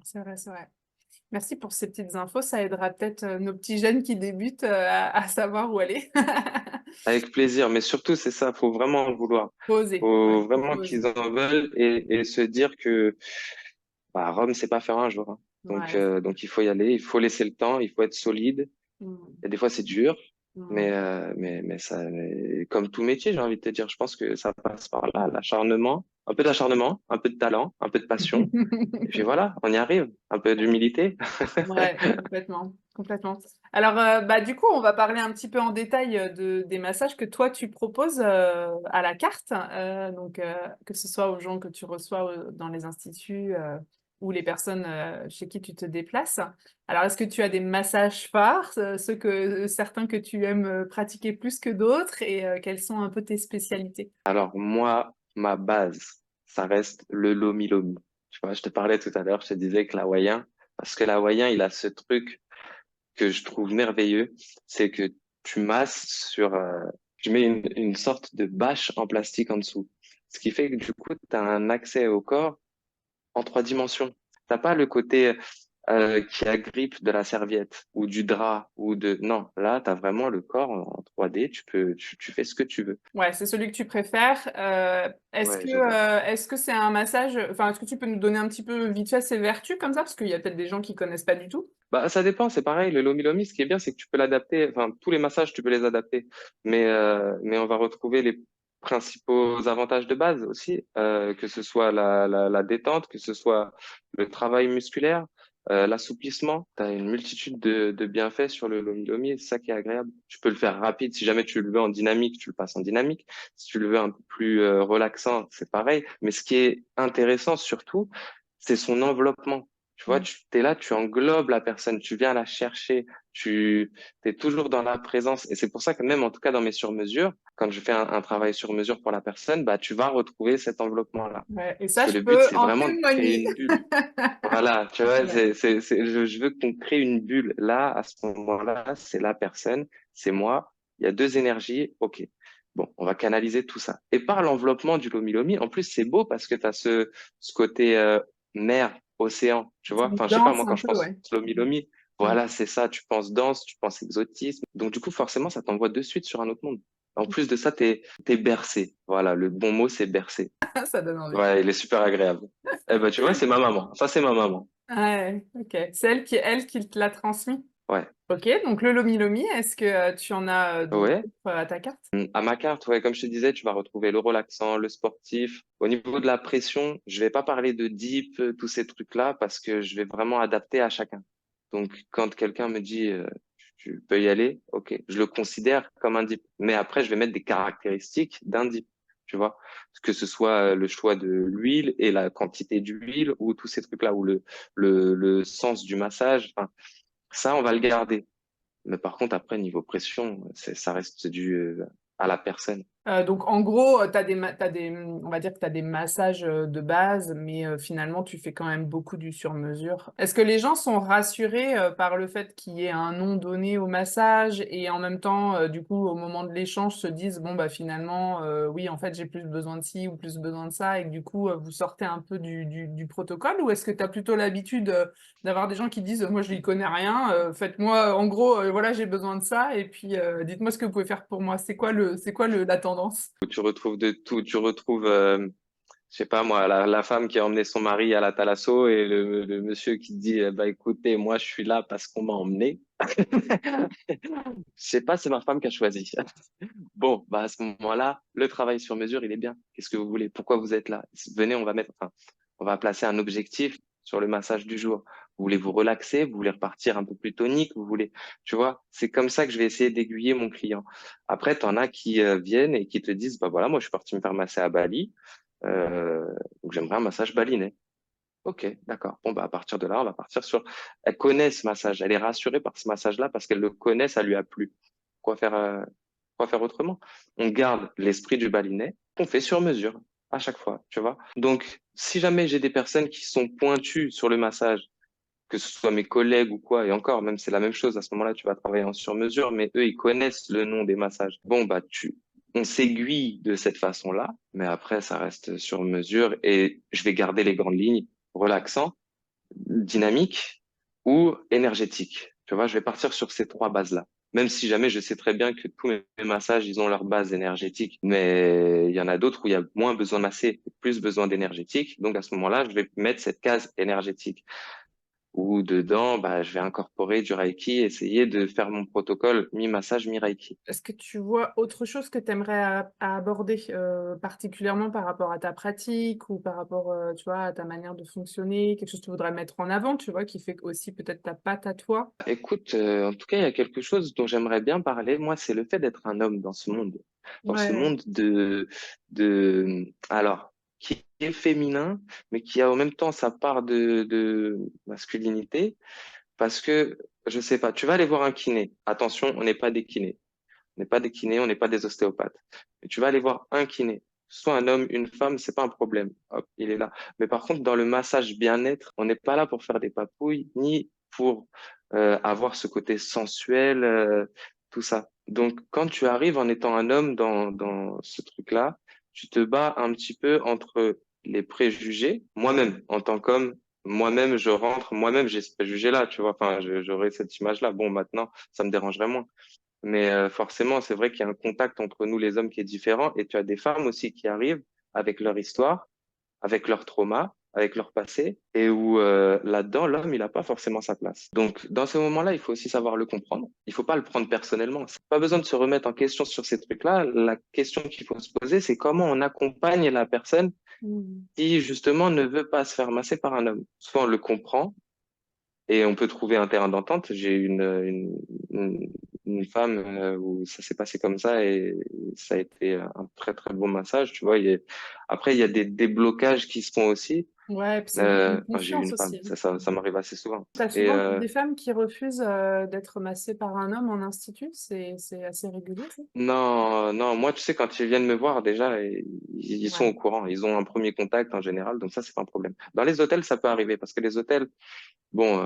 C'est vrai, c'est vrai. Merci pour ces petites infos, ça aidera peut-être nos petits jeunes qui débutent à savoir où aller. Avec plaisir, mais surtout c'est ça, faut vraiment en vouloir. Faut oser, ouais, Faut faut vraiment qu'ils oser. en veulent et se dire que bah, Rome, c'est pas faire un jour, hein. Ouais. Donc il faut y aller, il faut laisser le temps, il faut être solide. Mm, Et des fois, c'est dur, mm. mais ça, comme tout métier, j'ai envie de te dire, je pense que ça passe par là, l'acharnement, un peu de talent, un peu de passion. Et puis voilà, on y arrive. Un peu d'humilité. Ouais, complètement, complètement. Alors, bah, du coup, on va parler un petit peu en détail des massages que toi, tu proposes à la carte. Donc, que ce soit aux gens que tu reçois dans les instituts ou les personnes chez qui tu te déplaces. Alors, est-ce que tu as des massages phares, certains que tu aimes pratiquer plus que d'autres et quelles sont un peu tes spécialités? Alors moi, ma base, ça reste le lomi lomi. Tu vois, je te parlais tout à l'heure, je te disais que l'hawaïen, parce que l'hawaïen, il a ce truc que je trouve merveilleux, c'est que tu masses tu mets une sorte de bâche en plastique en dessous. Ce qui fait que du coup, tu as un accès au corps en 3 dimensions. T'as pas le côté qui agrippe de la serviette ou du drap ou de... Non, là, tu as vraiment le corps en 3D, tu fais ce que tu veux. Ouais, c'est celui que tu préfères. Ouais, j'adore. Est-ce que c'est un massage, enfin, est-ce que tu peux nous donner un petit peu vite fait ses vertus comme ça? Parce qu'il y a peut-être des gens qui connaissent pas du tout. Bah, ça dépend, c'est pareil. Le Lomi Lomi, ce qui est bien, c'est que tu peux l'adapter. Enfin, tous les massages, tu peux les adapter. Mais on va retrouver les principaux avantages de base aussi, que ce soit la détente, que ce soit le travail musculaire, l'assouplissement. Tu as une multitude de bienfaits sur le Lomi Lomi et c'est ça qui est agréable. Tu peux le faire rapide. Si jamais tu le veux en dynamique, tu le passes en dynamique. Si tu le veux un peu plus relaxant, c'est pareil. Mais ce qui est intéressant surtout, c'est son enveloppement. Tu vois, Mm. tu es là, tu englobes la personne, tu viens la chercher, tu es toujours dans la présence. Et c'est pour ça que même, en tout cas, dans mes sur-mesures, quand je fais un travail sur mesure pour la personne, bah, tu vas retrouver cet enveloppement-là. Ouais, et Parce ça, que je le but, peux c'est en vraiment de créer témoigner. une bulle. Voilà, tu vois, Ouais. je veux qu'on crée une bulle. Là, à ce moment-là, c'est la personne, c'est moi. Il y a deux énergies. OK. Bon, on va canaliser tout ça. Et par l'enveloppement du Lomi Lomi, en plus, c'est beau parce que tu as ce côté mer, océan, tu C'est vois. une Enfin, je sais pas, danse moi, un quand je peu, pense ouais. Lomi Lomi, Mm. voilà, c'est ça. Tu penses danse, tu penses exotisme. Donc, du coup, forcément, ça t'envoie de suite sur un autre monde. En plus de ça, t'es bercé. Voilà, le bon mot, c'est bercé. Ça donne envie. Ouais, il est super agréable. Eh ben, tu vois, c'est ma maman. Ça, c'est ma maman. Ouais, ok. C'est elle qui te l'a transmis. Ouais. Ok, donc le Lomi Lomi, est-ce que tu en as d'autres Ouais. à ta carte? À ma carte, ouais, comme je te disais, tu vas retrouver le relaxant, le sportif. Au niveau de la pression, je vais pas parler de deep, tous ces trucs-là, parce que je vais vraiment adapter à chacun. Donc, quand quelqu'un me dit, tu peux y aller, ok, je le considère comme un deep. Mais après, je vais mettre des caractéristiques d'un deep, tu vois. Que ce soit le choix de l'huile et la quantité d'huile ou tous ces trucs-là, ou le sens du massage. Enfin, ça, on va le garder. Mais par contre, après, niveau pression, ça reste dû à la personne. Donc en gros, on va dire que tu as des massages de base, mais finalement tu fais quand même beaucoup du sur-mesure. Est-ce que les gens sont rassurés par le fait qu'il y ait un nom donné au massage et en même temps, du coup, au moment de l'échange, se disent, bon, bah finalement, oui, en fait, j'ai plus besoin de ci ou plus besoin de ça, et que du coup, vous sortez un peu du protocole, ou est-ce que tu as plutôt l'habitude d'avoir des gens qui disent, moi, je n'y connais rien, faites-moi, en gros, voilà, j'ai besoin de ça, et puis dites-moi ce que vous pouvez faire pour moi. La tendance? Où tu retrouves de tout. Tu retrouves, je sais pas moi, la femme qui a emmené son mari à la thalasso et le monsieur qui dit, bah écoutez, moi je suis là parce qu'on m'a emmené. Je sais pas, c'est ma femme qui a choisi. Bon, bah à ce moment-là, le travail sur mesure, il est bien. Qu'est-ce que vous voulez? Pourquoi vous êtes là? Venez, enfin, on va placer un objectif sur le massage du jour. Vous voulez vous relaxer? Vous voulez repartir un peu plus tonique? Vous voulez, tu vois, c'est comme ça que je vais essayer d'aiguiller mon client. Après, t'en as qui viennent et qui te disent, bah voilà, moi je suis parti me faire masser à Bali, donc j'aimerais un massage balinais. Ok, d'accord. Bon, bah, à partir de là, on va partir sur. Elle connaît ce massage. Elle est rassurée par ce massage-là parce qu'elle le connaît, ça lui a plu. Quoi faire, quoi faire autrement? On garde l'esprit du balinais, on fait sur mesure à chaque fois, tu vois. Donc, si jamais j'ai des personnes qui sont pointues sur le massage, que ce soit mes collègues ou quoi, et encore, même c'est la même chose, à ce moment-là, tu vas travailler en sur mesure, mais eux, ils connaissent le nom des massages. Bon, bah, on s'aiguille de cette façon-là, mais après, ça reste sur mesure et je vais garder les grandes lignes relaxant, dynamique ou énergétique. Tu vois, je vais partir sur ces trois bases-là. Même si jamais je sais très bien que tous mes massages, ils ont leur base énergétique, mais il y en a d'autres où il y a moins besoin de masser, plus besoin d'énergétique. Donc à ce moment-là, je vais mettre cette case énergétique où dedans, bah, je vais incorporer du Reiki, essayer de faire mon protocole mi-massage, mi-Reiki. Est-ce que tu vois autre chose que tu aimerais à aborder, particulièrement par rapport à ta pratique ou par rapport, tu vois, à ta manière de fonctionner, quelque chose que tu voudrais mettre en avant, tu vois, qui fait aussi peut-être ta patte à toi? Écoute, en tout cas, il y a quelque chose dont j'aimerais bien parler. Moi, c'est le fait d'être un homme dans ce Ouais. monde alors, qui est féminin, mais qui a en même temps sa part de masculinité, parce que, je sais pas, tu vas aller voir un kiné. Attention, on n'est pas des kinés. On n'est pas des kinés, on n'est pas des ostéopathes. Mais tu vas aller voir un kiné. Soit un homme, une femme, c'est pas un problème. Hop, il est là. Mais par contre, dans le massage bien-être, on n'est pas là pour faire des papouilles, ni pour avoir ce côté sensuel, tout ça. Donc, quand tu arrives en étant un homme dans ce truc-là, tu te bats un petit peu entre les préjugés. Moi-même, en tant qu'homme, moi-même, je rentre, moi-même, j'ai ce préjugé-là, tu vois. Enfin, j'aurais cette image-là. Bon, maintenant, ça me dérangerait moins. Mais forcément, c'est vrai qu'il y a un contact entre nous les hommes qui est différent et tu as des femmes aussi qui arrivent avec leur histoire, avec leur trauma, avec leur passé et où là-dedans, l'homme, il n'a pas forcément sa place. Donc, dans ce moment-là, il faut aussi savoir le comprendre. Il faut pas le prendre personnellement. Pas besoin de se remettre en question sur ces trucs-là. La question qu'il faut se poser, c'est comment on accompagne la personne Mmh. qui, justement, ne veut pas se faire masser par un homme. Soit on le comprend, et on peut trouver un terrain d'entente. J'ai une femme où ça s'est passé comme ça et ça a été un très très bon massage, tu vois. Après, il y a des déblocages qui se font aussi. Ouais, puis c'est une question de Enfin, j'ai eu confiance une femme, aussi, hein. ça m'arrive assez souvent. Tu Et souvent des femmes qui refusent, d'être massées par un homme en institut? C'est assez régulier, ça? non, non, moi, tu sais, quand ils viennent me voir, déjà, ils sont Ouais. au courant. Ils ont un premier contact en général, donc ça, c'est pas un problème. Dans les hôtels, ça peut arriver parce que les hôtels, bon,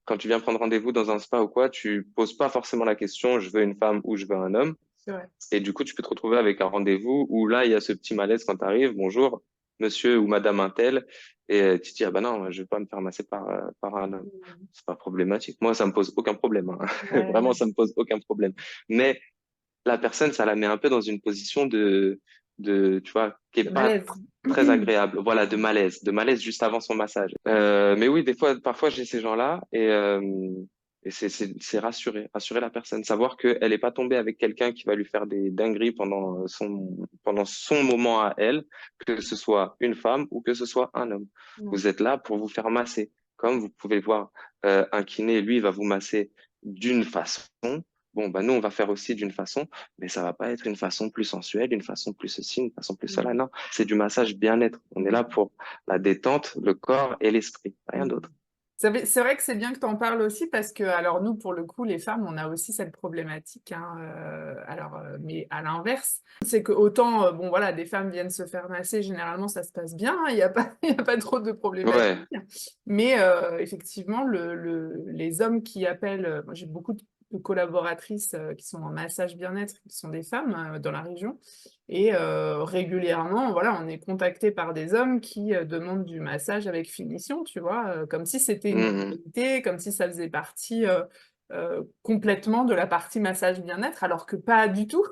quand tu viens prendre rendez-vous dans un spa ou quoi, tu poses pas forcément la question, je veux une femme ou je veux un homme. C'est vrai. Et du coup, tu peux te retrouver avec un rendez-vous où là, il y a ce petit malaise quand tu arrives. Bonjour, monsieur ou madame untel. Et tu te dis, ah ben non, je vais pas me faire masser par un homme. Mmh. C'est pas problématique. Moi, ça me pose aucun problème, hein. Ouais, Vraiment, ouais. ça me pose aucun problème. Mais la personne, ça la met un peu dans une position tu vois, qui est de pas malaise. très agréable. Voilà, de malaise juste avant son massage. Mais oui, parfois, j'ai ces gens-là et c'est rassurer la personne, savoir qu'elle est pas tombée avec quelqu'un qui va lui faire des dingueries pendant son moment à elle, que ce soit une femme ou que ce soit un homme. Ouais. Vous êtes là pour vous faire masser. Comme vous pouvez voir, un kiné, lui, va vous masser d'une façon. Bon, bah nous, on va faire aussi d'une façon, mais ça va pas être une façon plus sensuelle, une façon plus ceci, une façon plus cela. Mm. Non, c'est du massage bien-être. On est là pour la détente, le corps et l'esprit, rien Mm. d'autre. C'est vrai que c'est bien que tu en parles aussi parce que, alors nous, pour le coup, les femmes, on a aussi cette problématique, hein, mais à l'inverse, c'est que autant, bon voilà, des femmes viennent se faire masser, généralement ça se passe bien, hein, il n'y a pas, il y a pas trop de problématiques. Ouais. Mais effectivement, les hommes qui appellent, moi j'ai beaucoup de collaboratrices qui sont en massage bien-être, qui sont des femmes dans la région, et régulièrement, voilà, on est contacté par des hommes qui demandent du massage avec finition, tu vois, comme si c'était une Mhm. normalité, comme si ça faisait partie complètement de la partie massage bien-être, alors que pas du tout.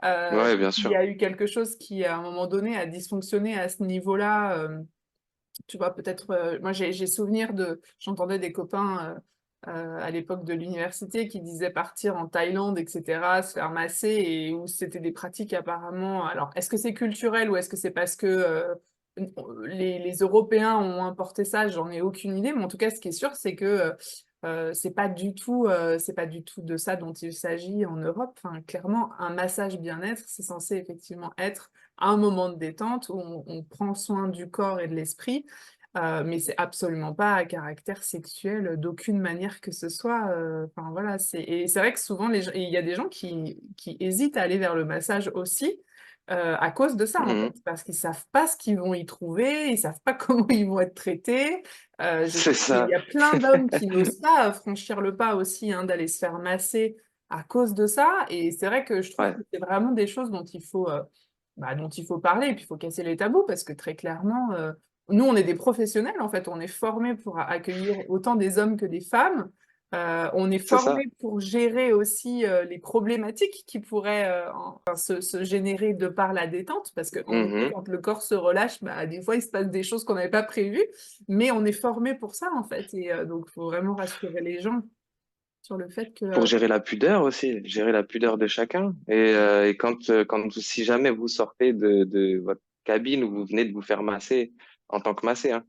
Ouais, bien Il y sûr. a eu quelque chose qui, à un moment donné, a dysfonctionné à ce niveau-là. Tu vois, peut-être, moi j'ai souvenir j'entendais des copains à l'époque de l'université qui disaient partir en Thaïlande, etc., se faire masser, et où c'était des pratiques apparemment. Alors, est-ce que c'est culturel ou est-ce que c'est parce que les Européens ont importé ça? J'en ai aucune idée, mais en tout cas, ce qui est sûr, c'est que c'est pas du tout de ça dont il s'agit en Europe. Enfin, clairement, un massage bien-être, c'est censé effectivement être un moment de détente où on prend soin du corps et de l'esprit, mais c'est absolument pas à caractère sexuel d'aucune manière que ce soit. Enfin voilà, et c'est vrai que souvent et il y a des gens qui hésitent à aller vers le massage aussi. À cause de ça, en fait, Mhm. parce qu'ils savent pas ce qu'ils vont y trouver, ils savent pas comment ils vont être traités. Je C'est sais qu'il ça. y a plein d'hommes qui n'osent pas franchir le pas aussi, hein, d'aller se faire masser à cause de ça. Et c'est vrai que je trouve Ouais. que c'est vraiment des choses dont il faut parler, et puis il faut casser les tabous, parce que très clairement, nous, on est des professionnels, en fait, on est formés pour accueillir autant des hommes que des femmes. On est C'est ça. formés pour gérer aussi les problématiques qui pourraient se générer de par la détente, parce que en effet, Mhm. quand le corps se relâche, bah, des fois, il se passe des choses qu'on n'avait pas prévues, mais on est formé pour ça, en fait. Et donc, il faut vraiment rassurer les gens sur le fait que... Pour gérer la pudeur aussi, gérer la pudeur de chacun. Et si jamais vous sortez de votre cabine ou vous venez de vous faire masser en tant que massé, hein,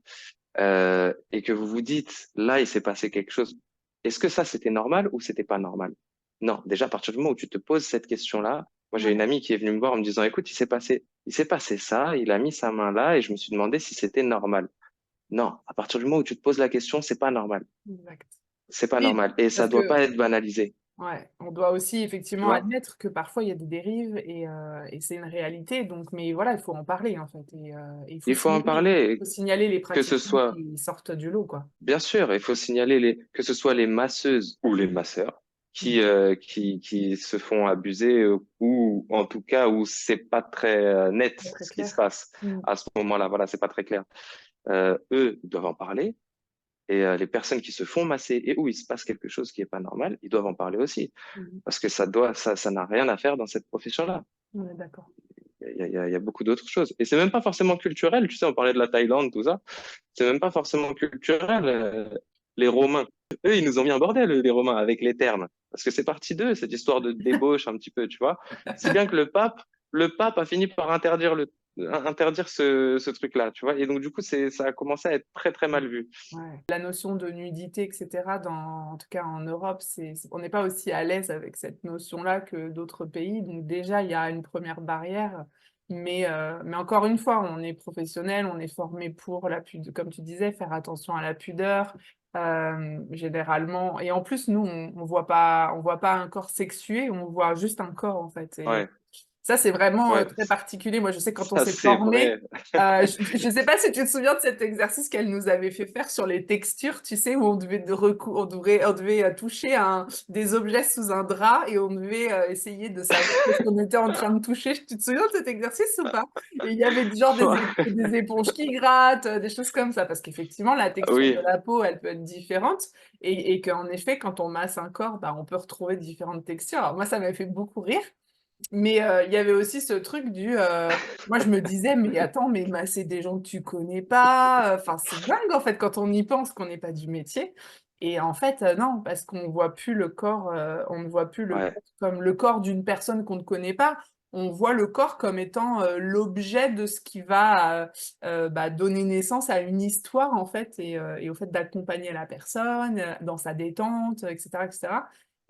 et que vous vous dites, là, il s'est passé quelque chose. Est-ce que ça, c'était normal ou c'était pas normal? Non, déjà, à partir du moment où tu te poses cette question-là, moi, j'ai une Ouais, amie qui est venue me voir en me disant, écoute, il s'est passé ça, il a mis sa main là et je me suis demandé si c'était normal. Non, à partir du moment où tu te poses la question, c'est pas normal. exact. C'est pas Oui, normal. Et ça parce doit que pas être banalisé. ouais, on doit aussi Tu effectivement vois? admettre que parfois il y a des dérives, et c'est une réalité. Donc, mais voilà, il faut en parler en fait, et Il faut en il parler, faut signaler les que ce praticiens soit, qui sortent du lot, quoi. bien sûr, il faut signaler que ce soit les masseuses ou les masseurs Mm. qui se font abuser ou en tout cas où c'est pas très net Pas très ce qui se clair. passe Mm. à ce moment-là. Voilà, c'est pas très clair. Eux doivent en parler et les personnes qui se font masser et où il se passe quelque chose qui est pas normal, ils doivent en parler aussi Mm. parce que ça n'a rien à faire dans cette profession-là. On est d'accord. Il y a beaucoup d'autres choses. Et c'est même pas forcément culturel. Tu sais, on parlait de la Thaïlande, tout ça. C'est même pas forcément culturel. Les Romains, eux, ils nous ont mis un bordel, les Romains, avec les termes. Parce que c'est parti d'eux, cette histoire de débauche un petit peu, tu vois. Si bien que le pape a fini par interdire ce truc-là, tu vois. Et donc, du coup, ça a commencé à être très, très mal vu. Ouais. La notion de nudité, etc., en tout cas en Europe, on n'est pas aussi à l'aise avec cette notion-là que d'autres pays. Donc déjà, il y a une première barrière. Mais encore une fois, on est professionnel, on est formé pour comme tu disais, faire attention à la pudeur, généralement. Et en plus, nous, on voit pas un corps sexué, on voit juste un corps, en fait. Ouais. Ça, c'est vraiment Ouais, très particulier. Moi, je sais quand on ça s'est c'est formé, vrai. je ne sais pas si tu te souviens de cet exercice qu'elle nous avait fait faire sur les textures, tu sais, où on devait toucher des objets sous un drap et on devait essayer de savoir ce qu'on était en train de toucher. Tu te souviens de cet exercice ou pas? Et il y avait genre des éponges qui grattent, des choses comme ça, parce qu'effectivement, la texture de Oui, la peau, elle peut être différente et qu'en effet, quand on masse un corps, bah, on peut retrouver différentes textures. Alors moi, ça m'a fait beaucoup rire. Mais il y avait aussi ce truc moi, je me disais, mais attends, mais c'est des gens que tu connais pas. Enfin, c'est dingue, en fait, quand on y pense, qu'on n'est pas du métier. Et en fait, non, parce qu'on voit plus le corps, on ne voit plus le ouais, corps comme le corps d'une personne qu'on ne connaît pas. On voit le corps comme étant l'objet de ce qui va bah, donner naissance à une histoire, en fait, et au fait d'accompagner la personne dans sa détente, etc., etc.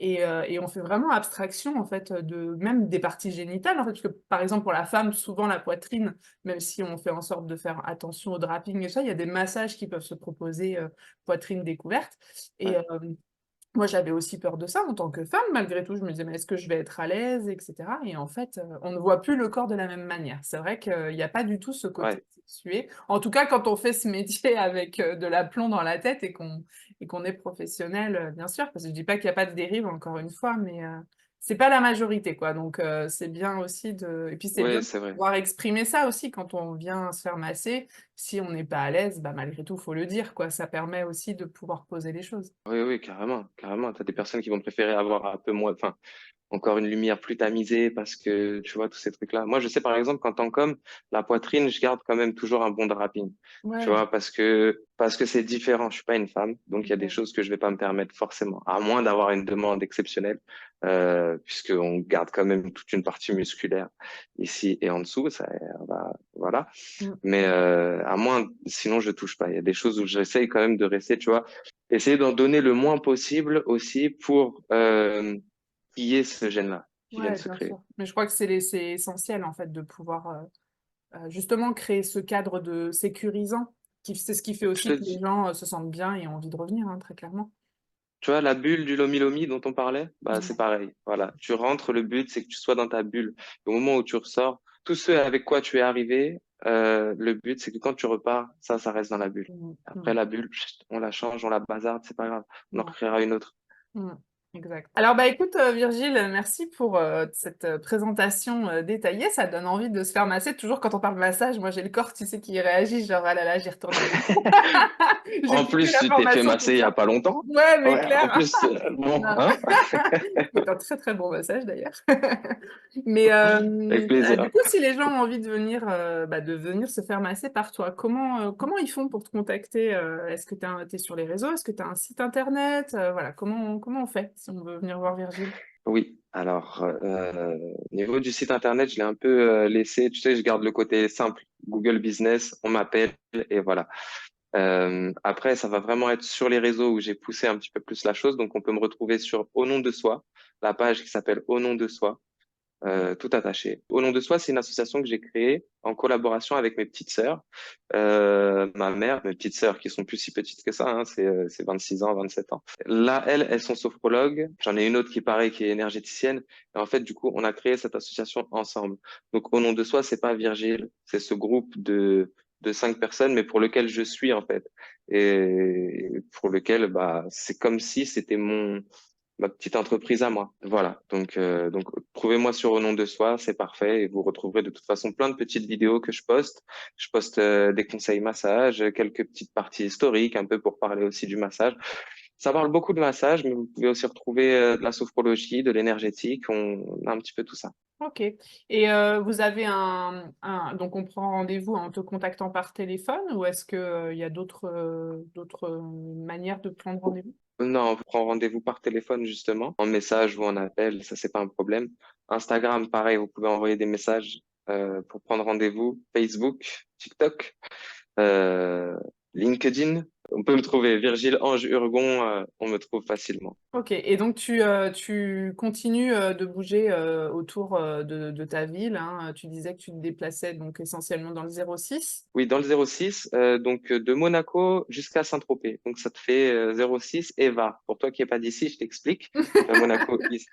Et on fait vraiment abstraction, en fait, même des parties génitales, en fait, parce que, par exemple, pour la femme, souvent la poitrine, même si on fait en sorte de faire attention au draping et ça, il y a des massages qui peuvent se proposer, poitrine découverte. Et ouais, moi, j'avais aussi peur de ça en tant que femme, malgré tout. Je me disais, mais est-ce que je vais être à l'aise, etc. Et en fait, on ne voit plus le corps de la même manière. C'est vrai qu'il n'y a pas du tout ce côté ouais. sexué. En tout cas, quand on fait ce métier avec de l'aplomb dans la tête et qu'on est professionnel, bien sûr. Parce que je dis pas qu'il n'y a pas de dérive, encore une fois, mais c'est pas la majorité, quoi. Donc, c'est bien aussi de... Et puis, c'est bien Oui, de c'est vrai. pouvoir exprimer ça aussi quand on vient se faire masser. Si on n'est pas à l'aise, bah, malgré tout, faut le dire, quoi. Ça permet aussi de pouvoir poser les choses. Oui, oui, carrément, carrément. T'as des personnes qui vont préférer avoir un peu moins, enfin, encore une lumière plus tamisée parce que tu vois tous ces trucs-là. Moi, je sais par exemple qu'en tant qu'homme, la poitrine, je garde quand même toujours un bon draping. Tu Ouais. vois, parce que c'est différent. Je suis pas une femme, donc il y a des choses que je vais pas me permettre forcément, à moins d'avoir une demande exceptionnelle, puisque on garde quand même toute une partie musculaire ici et en dessous. Ça, voilà. Mm. Mais à moins, sinon je touche pas. Il y a des choses où j'essaye quand même de rester, tu vois, essayer d'en donner le moins possible aussi pour qu'il y ait ce gène-là qui vienne Ouais, se bien créer. sûr. Mais je crois que c'est essentiel, en fait, de pouvoir justement créer ce cadre de sécurisant. C'est ce qui fait Je aussi te que les dis, gens se sentent bien et ont envie de revenir, hein, très clairement. tu vois, la bulle du lomi-lomi dont on parlait, bah, c'est Ouais. pareil. Voilà. Tu rentres, le but, c'est que tu sois dans ta bulle. Au moment où tu ressors, tous ceux avec quoi tu es arrivé, le but, c'est que quand tu repars, ça reste dans la bulle. Mm, Après mm, la bulle, chut, on la change, on la bazarde, c'est pas grave. On en ouais. recréera une autre. Mm, exact. Alors, bah, écoute, Virgile, merci pour cette présentation détaillée. Ça donne envie de se faire masser. Toujours quand on parle massage, moi, j'ai le corps, tu sais, qui réagit, genre, ah là là, j'y retournerai. J'ai En pris plus, la tu t'es fait formation pour masser il y a ça. pas longtemps. Ouais, mais Ouais, en clair. plus, bon, Non. hein, C'est un très très bon massage d'ailleurs. Mais avec du plaisir. coup, si les gens ont envie de venir se faire masser par toi, comment ils font pour te contacter? Est-ce que tu es sur les réseaux? Est-ce que tu as un site internet? Voilà, comment on fait si on veut venir voir Virgile? Oui, alors, au niveau du site internet, je l'ai un peu laissé, tu sais, je garde le côté simple, Google Business, on m'appelle et voilà. Après, ça va vraiment être sur les réseaux où j'ai poussé un petit peu plus la chose, donc on peut me retrouver sur Au nom de soi, la page qui s'appelle Au nom de soi. Tout attaché. Au nom de soi, c'est une association que j'ai créée en collaboration avec mes petites sœurs, ma mère, mes petites sœurs qui sont plus si petites que ça, hein, c'est 26 ans, 27 ans. Là, elles sont sophrologues. J'en ai une autre qui paraît qui est énergéticienne. Et en fait, du coup, on a créé cette association ensemble. Donc, au nom de soi, c'est pas Virgile, c'est ce groupe de 5 personnes, mais pour lequel je suis en fait, et pour lequel bah c'est comme si c'était ma petite entreprise à moi. Voilà. Donc trouvez-moi sur Au nom de soi, c'est parfait. Et vous retrouverez de toute façon plein de petites vidéos que je poste. Je poste des conseils massage, quelques petites parties historiques, un peu pour parler aussi du massage. Ça parle beaucoup de massage, mais vous pouvez aussi retrouver de la sophrologie, de l'énergétique. On a un petit peu tout ça. Ok. Et vous avez donc on prend rendez-vous en te contactant par téléphone ou est-ce que il y a d'autres manières de prendre rendez-vous? Non, on prend rendez-vous par téléphone justement, en message ou en appel, ça c'est pas un problème. Instagram, pareil, vous pouvez envoyer des messages pour prendre rendez-vous. Facebook, TikTok, euh, LinkedIn. On peut me trouver. Virgile Ange Urgon, on me trouve facilement. Ok, et donc tu continues de bouger autour de ta ville, hein. Tu disais que tu te déplaçais donc essentiellement dans le 06. Oui, dans le 06, donc de Monaco jusqu'à Saint-Tropez. Donc ça te fait 06 et va. Pour toi qui n'es pas d'ici, je t'explique. Tu as Monaco ici,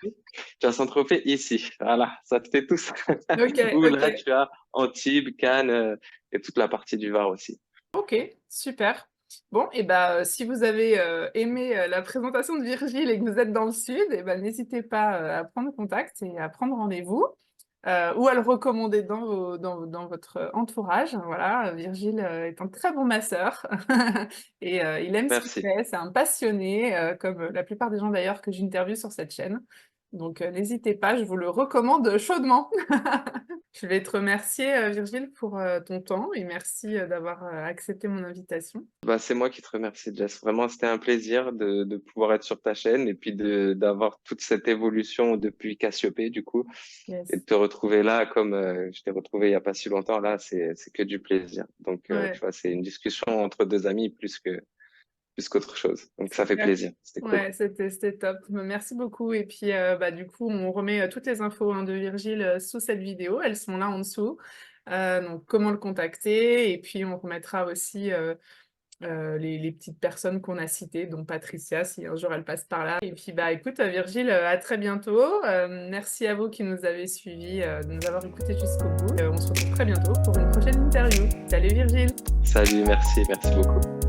tu as Saint-Tropez ici. Voilà, ça te fait tout ça. Ok, Ou ok. là, tu as Antibes, Cannes et toute la partie du Var aussi. Ok, super. Bon, et ben si vous avez aimé la présentation de Virgile et que vous êtes dans le sud, et ben n'hésitez pas à prendre contact et à prendre rendez-vous ou à le recommander dans votre entourage. Voilà, Virgile est un très bon masseur et il aime ce qu'il Merci. fait. C'est un passionné, comme la plupart des gens d'ailleurs que j'interviewe sur cette chaîne. Donc n'hésitez pas, je vous le recommande chaudement. Je vais te remercier, Virgile, pour ton temps et merci d'avoir accepté mon invitation. Bah, c'est moi qui te remercie, Jess. Vraiment, c'était un plaisir de pouvoir être sur ta chaîne et puis d'avoir toute cette évolution depuis Cassiopée, du coup, et de Yes. te retrouver là comme je t'ai retrouvé il y a pas si longtemps. Là, c'est que du plaisir. Donc, tu Ouais, vois, c'est une discussion entre deux amis plus qu'autre chose. Donc, ça fait super. plaisir. C'était cool. Ouais, c'était top. Merci beaucoup. Et puis, bah, du coup, on remet toutes les infos hein, de Virgile sous cette vidéo. Elles sont là en dessous. Donc, comment le contacter. Et puis, on remettra aussi les petites personnes qu'on a citées, dont Patricia, si un jour elle passe par là. Et puis, bah, écoute, Virgile, à très bientôt. Merci à vous qui nous avez suivis, de nous avoir écoutés jusqu'au bout. On se retrouve très bientôt pour une prochaine interview. Salut Virgile! Salut, merci beaucoup.